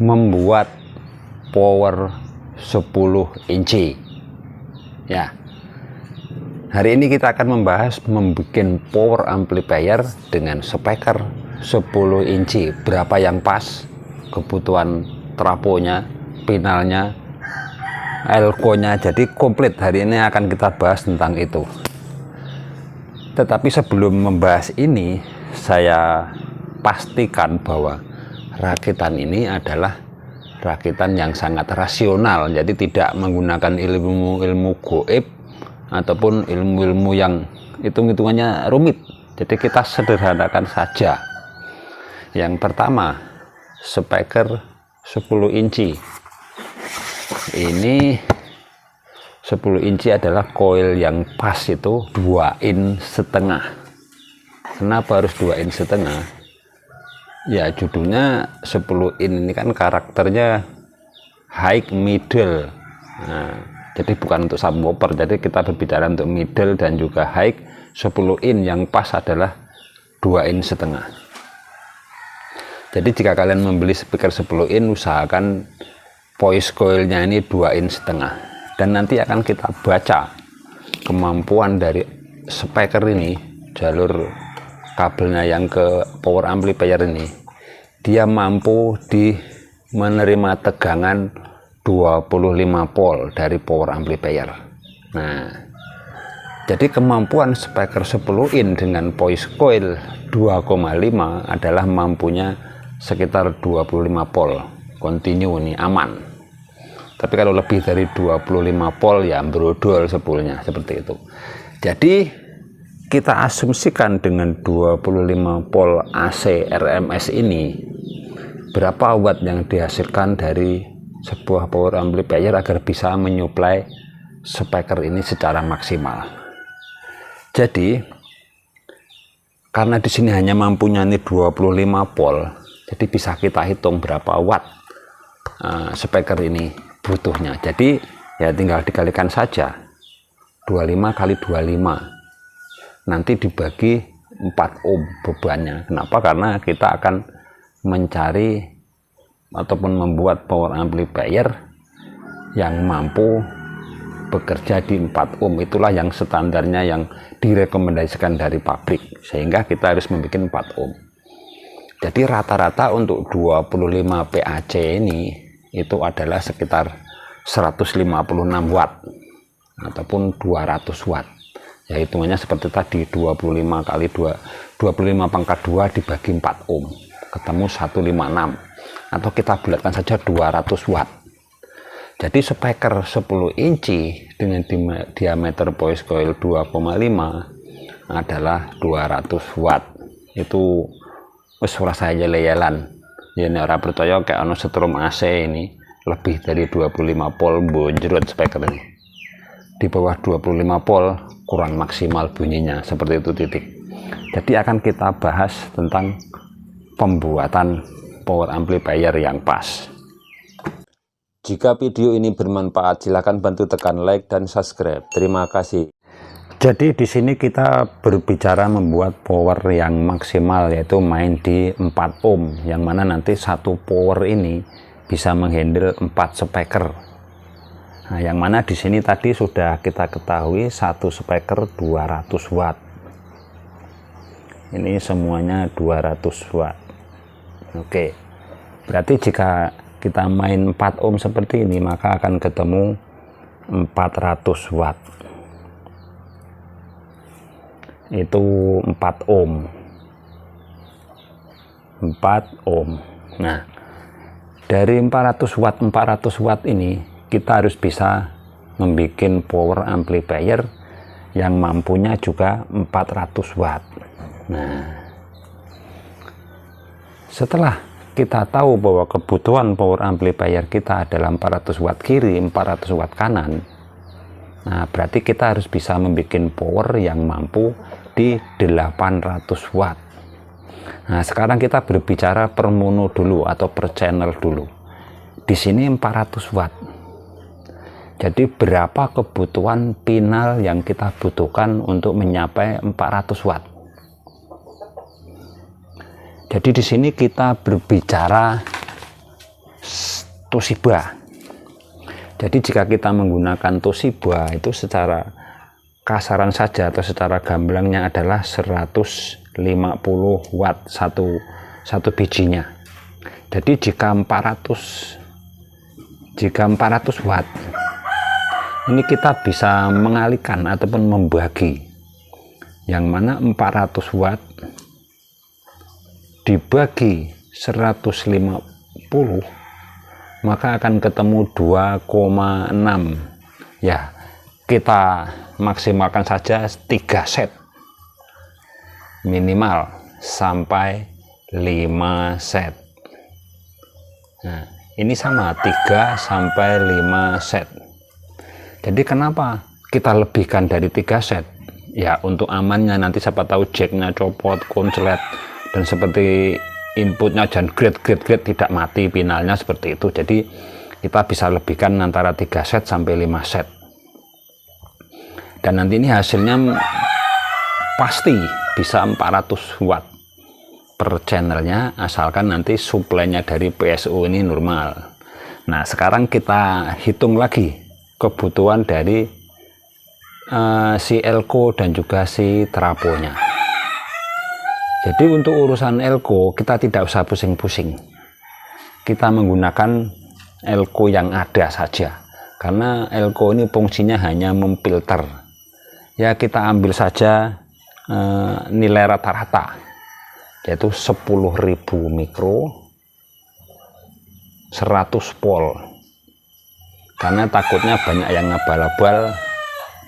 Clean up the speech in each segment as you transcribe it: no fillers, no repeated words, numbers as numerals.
membuat power 10 inci ya. Hari ini kita akan membahas membuat power amplifier dengan speaker 10 inci, berapa yang pas, kebutuhan trafonya, pinalnya, elko-nya, jadi komplit. Hari ini akan kita bahas tentang itu. Tetapi sebelum membahas ini, saya pastikan bahwa rakitan ini adalah rakitan yang sangat rasional, jadi tidak menggunakan ilmu-ilmu goib ataupun ilmu-ilmu yang hitung-hitungannya rumit. Jadi kita sederhanakan saja. Yang pertama, speaker 10 inci. Ini 10 inci adalah coil yang pas itu 2,5 in. Kenapa harus 2,5 in? Ya judulnya 10 in ini kan karakternya high middle. Nah, jadi bukan untuk subwoofer, jadi kita berbicara untuk middle dan juga high. 10 in yang pas adalah 2,5 in. Jadi jika kalian membeli speaker 10 in, usahakan voice coilnya ini 2,5 in. Dan nanti akan kita baca kemampuan dari speaker ini, jalur kabelnya yang ke power amplifier ini, dia mampu menerima tegangan 25 volt dari power amplifier. Nah, jadi kemampuan speaker 10 in dengan voice coil 2,5 adalah mampunya sekitar 25 volt continue, nih aman. Tapi kalau lebih dari 25 volt ya brodol spoolnya, seperti itu. Jadi kita asumsikan dengan 25 volt AC RMS ini, berapa watt yang dihasilkan dari sebuah power amplifier agar bisa menyuplai speaker ini secara maksimal. Jadi karena di sini hanya mampunya ini 25 volt, jadi bisa kita hitung berapa watt speaker ini butuhnya. Jadi ya tinggal dikalikan saja 25 kali 25, nanti dibagi 4 ohm bebannya. Kenapa? Karena kita akan mencari ataupun membuat power amplifier yang mampu bekerja di 4 ohm. Itulah yang standarnya yang direkomendasikan dari pabrik, sehingga kita harus membuat 4 ohm. Jadi rata-rata untuk 25 PAC ini itu adalah sekitar 156 watt ataupun 200 watt. Ya hitungannya seperti tadi, 25 kali 25 pangkat 2 dibagi 4 ohm, ketemu 156, atau kita bulatkan saja 200 watt. Jadi speaker 10 inci dengan diameter voice coil 2,5 adalah 200 watt. Itu wis ora saya leyelan. Ya nek ora percaya kayak ono setrum AC ini lebih dari 25 volt bonjrot speaker ini. Di bawah 25 volt kurang maksimal bunyinya, seperti itu titik. Jadi akan kita bahas tentang pembuatan power amplifier yang pas. Jika video ini bermanfaat, silakan bantu tekan like dan subscribe. Terima kasih. Jadi di sini kita berbicara membuat power yang maksimal, yaitu main di 4 ohm, yang mana nanti satu power ini bisa menghandle 4 speaker. Nah, yang mana di sini tadi sudah kita ketahui satu speaker 200 watt. Ini semuanya 200 watt. Oke. Berarti jika kita main 4 ohm seperti ini, maka akan ketemu 400 watt. Itu 4 ohm. 4 ohm. Nah, dari 400 watt ini kita harus bisa membuat power amplifier yang mampunya juga 400 watt. Nah, setelah kita tahu bahwa kebutuhan power amplifier kita adalah 400 watt kiri, 400 watt kanan, nah berarti kita harus bisa membuat power yang mampu di 800 watt. Nah sekarang kita berbicara per mono dulu atau per channel dulu. Di sini 400 watt. Jadi berapa kebutuhan pinal yang kita butuhkan untuk mencapai 400 watt? Jadi di sini kita berbicara Toshiba. Jadi jika kita menggunakan Toshiba itu secara kasaran saja atau secara gamblangnya adalah 150 watt satu bijinya. Jadi jika 400 watt ini kita bisa mengalihkan ataupun membagi, yang mana 400 watt dibagi 150 maka akan ketemu 2,6. Ya, kita maksimalkan saja 3 set minimal sampai 5 set. Nah, ini sama 3 sampai 5 set. Jadi kenapa kita lebihkan dari 3 set? Ya, untuk amannya, nanti siapa tahu jacknya copot, konslet, dan seperti inputnya jangan grade tidak mati finalnya seperti itu. Jadi kita bisa lebihkan antara 3 set sampai 5 set. Dan nanti ini hasilnya pasti bisa 400 watt per channelnya, asalkan nanti suplainya dari PSU ini normal. Nah, sekarang kita hitung lagi kebutuhan dari si elko dan juga si traponya. Jadi untuk urusan elko kita tidak usah pusing-pusing, kita menggunakan elko yang ada saja, karena elko ini fungsinya hanya memfilter. Ya, kita ambil saja nilai rata-rata, yaitu 10.000 mikro 100 volt, karena takutnya banyak yang ngabal-abal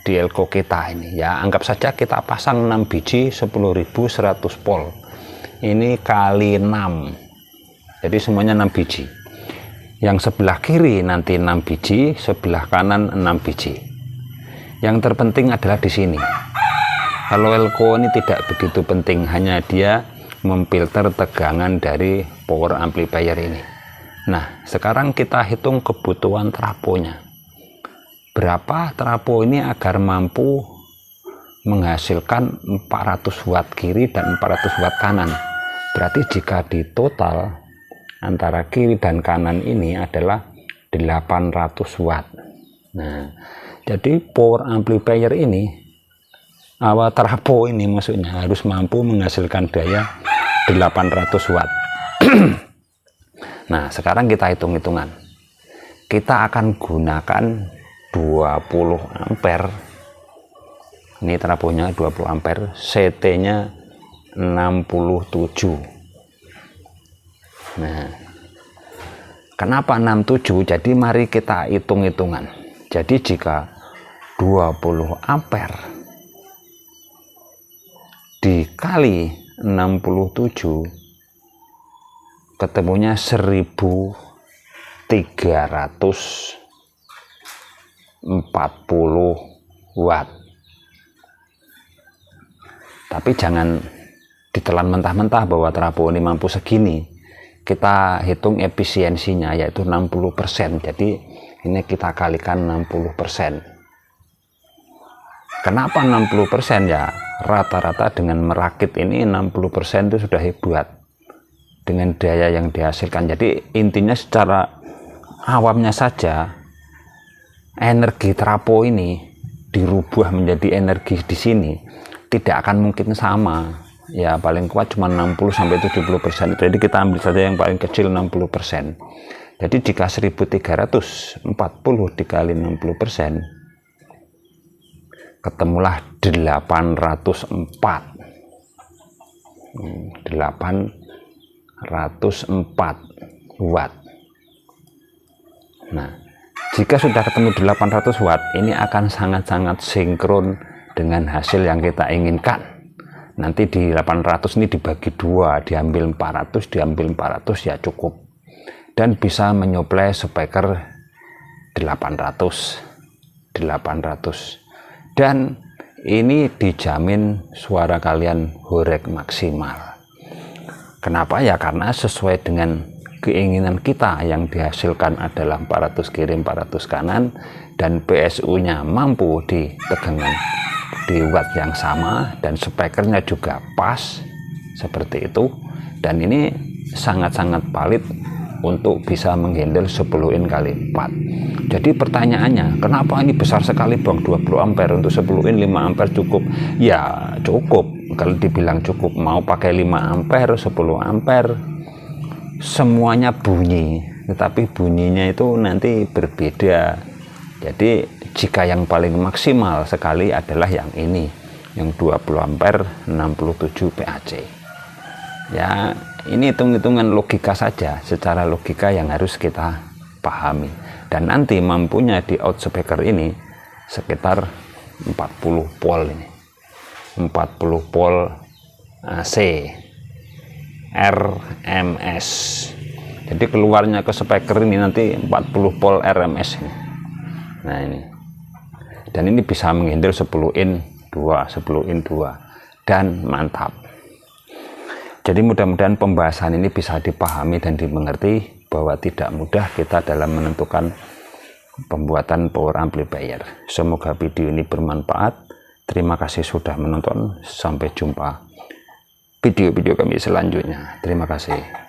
di elko kita ini. Ya, anggap saja kita pasang 6 biji 10.100 volt, ini kali 6, jadi semuanya 6 biji. Yang sebelah kiri nanti 6 biji, sebelah kanan 6 biji. Yang terpenting adalah di sini, kalau elko ini tidak begitu penting, hanya dia memfilter tegangan dari power amplifier ini. Nah, sekarang kita hitung kebutuhan traponya. Berapa trapo ini agar mampu menghasilkan 400 watt kiri dan 400 watt kanan. Berarti jika di total antara kiri dan kanan ini adalah 800 watt. Nah, jadi power amplifier ini, trapo ini maksudnya harus mampu menghasilkan daya 800 watt. Nah, sekarang kita hitung-hitungan. Kita akan gunakan 20 ampere. Ini traponya 20 ampere, CT-nya 67. Nah, kenapa 67? Jadi mari kita hitung-hitungan. Jadi jika 20 ampere dikali 67 ketemunya 1340 watt. Tapi jangan ditelan mentah-mentah bahwa trapo ini mampu segini. Kita hitung efisiensinya, yaitu 60%. Jadi ini kita kalikan 60%. Kenapa 60%? Ya, rata-rata dengan merakit ini 60% itu sudah hebat dengan daya yang dihasilkan. Jadi intinya secara awamnya saja, energi trapo ini dirubah menjadi energi di sini tidak akan mungkin sama. Ya, paling kuat cuma 60-70%. Jadi kita ambil saja yang paling kecil 60%. Jadi jika 1340 dikali 60%, ketemulah 804 watt. Nah, jika sudah ketemu 800 watt, ini akan sangat-sangat sinkron dengan hasil yang kita inginkan. Nanti di 800 ini dibagi 2, diambil 400, diambil 400 ya cukup. Dan bisa menyuplai speaker 800. Dan ini dijamin suara kalian horeg maksimal. Kenapa? Ya karena sesuai dengan keinginan kita, yang dihasilkan adalah 400 kiri 400 kanan, dan PSU-nya mampu di tegangan di watt yang sama, dan speakernya juga pas seperti itu. Dan ini sangat-sangat valid untuk bisa menghandle 10 in kali 4. Jadi pertanyaannya, kenapa ini besar sekali Bang, 20 ampere untuk 10 in 5 ampere cukup? Ya cukup, kalau dibilang cukup. Mau pakai 5 ampere 10 ampere semuanya bunyi, tetapi bunyinya itu nanti berbeda. Jadi jika yang paling maksimal sekali adalah yang ini, yang 20 ampere 67 PAC. Ya ini hitung-hitungan logika saja, secara logika yang harus kita pahami. Dan nanti mampunya di out speaker ini sekitar 40 volt ini, 40 volt AC RMS. Jadi keluarnya ke speaker ini nanti 40 volt RMS ini. Nah ini, dan ini bisa menghandle 10 in 2, 10 in 2, dan mantap. Jadi mudah-mudahan pembahasan ini bisa dipahami dan dimengerti bahwa tidak mudah kita dalam menentukan pembuatan power amplifier. Semoga video ini bermanfaat. Terima kasih sudah menonton. Sampai jumpa video-video kami selanjutnya. Terima kasih.